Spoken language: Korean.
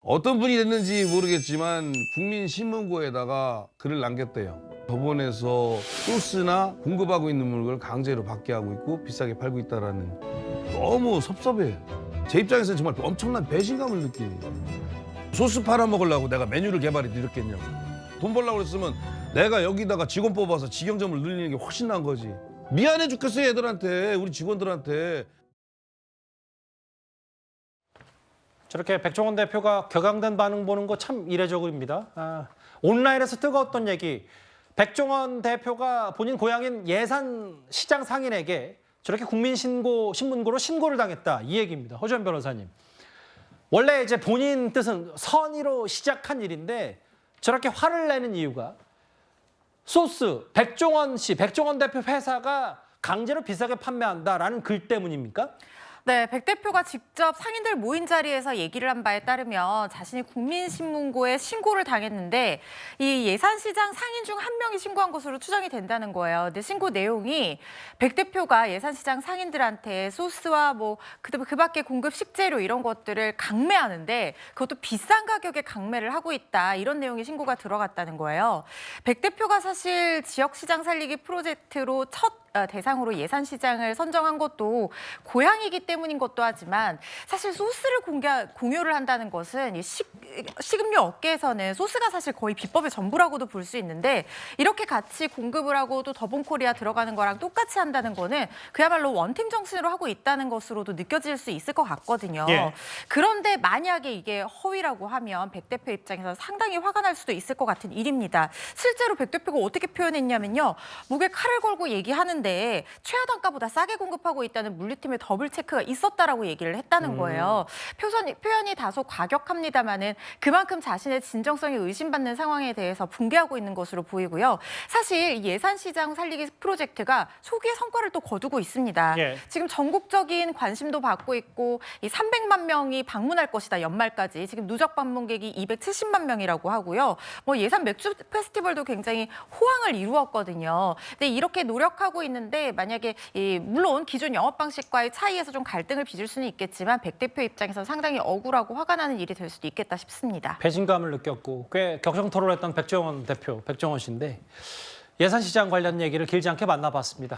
어떤 분이 됐는지 모르겠지만 국민신문고에다가 글을 남겼대요. 법원에서 소스나 공급하고 있는 물건을 강제로 받게 하고 있고 비싸게 팔고 있다라는. 너무 섭섭해요. 제 입장에서는 정말 엄청난 배신감을 느끼는 거예요. 소스 팔아먹으려고 내가 메뉴를 개발해 드렸겠냐고. 돈 벌려고 그랬으면 내가 여기다가 직원 뽑아서 직영점을 늘리는 게 훨씬 나은 거지. 미안해 죽겠어요, 애들한테, 우리 직원들한테. 저렇게 백종원 대표가 격앙된 반응 보는 거 참 이례적입니다. 온라인에서 뜨거웠던 얘기. 백종원 대표가 본인 고향인 예산시장 상인에게 저렇게 국민신문고로 신고를 당했다. 이 얘기입니다. 허주연 변호사님. 원래 이제 본인 뜻은 선의로 시작한 일인데 저렇게 화를 내는 이유가 소스, 백종원 대표 회사가 강제로 비싸게 판매한다라는 글 때문입니까? 네, 백 대표가 직접 상인들 모인 자리에서 얘기를 한 바에 따르면 자신이 국민신문고에 신고를 당했는데 이 예산시장 상인 중 한 명이 신고한 것으로 추정이 된다는 거예요. 근데 신고 내용이 백 대표가 예산시장 상인들한테 소스와 그 밖에 공급 식재료 이런 것들을 강매하는데 그것도 비싼 가격에 강매를 하고 있다. 이런 내용의 신고가 들어갔다는 거예요. 백 대표가 사실 지역시장 살리기 프로젝트로 첫 대상으로 예산시장을 선정한 것도 고향이기 때문인 것도 하지만 사실 소스를 공유를 한다는 것은 이 식음료 업계에서는 소스가 사실 거의 비법의 전부라고도 볼 수 있는데 이렇게 같이 공급을 하고 또 더본코리아 들어가는 거랑 똑같이 한다는 거는 그야말로 원팀 정신으로 하고 있다는 것으로도 느껴질 수 있을 것 같거든요. 예. 그런데 만약에 이게 허위라고 하면 백 대표 입장에서 상당히 화가 날 수도 있을 것 같은 일입니다. 실제로 백 대표가 어떻게 표현했냐면요. 목에 칼을 걸고 얘기하는데 최하 단가보다 싸게 공급하고 있다는 물류팀의 더블 체크가 있었다라고 얘기를 했다는 거예요. 표현이 다소 과격합니다만은 그만큼 자신의 진정성이 의심받는 상황에 대해서 붕괴하고 있는 것으로 보이고요. 사실 예산시장 살리기 프로젝트가 소기의 성과를 또 거두고 있습니다. 예. 지금 전국적인 관심도 받고 있고 이 300만 명이 방문할 것이다 연말까지. 지금 누적 방문객이 270만 명이라고 하고요. 예산 맥주 페스티벌도 굉장히 호황을 이루었거든요. 근데 이렇게 노력하고 있는데 만약에 물론 기존 영업 방식과의 차이에서 좀 갈등을 빚을 수는 있겠지만 백 대표 입장에서 상당히 억울하고 화가 나는 일이 될 수도 있겠다 싶습니다. 배신감을 느꼈고 꽤 격정 토론했던 백종원 씨인데 예산시장 관련 얘기를 길지 않게 만나봤습니다.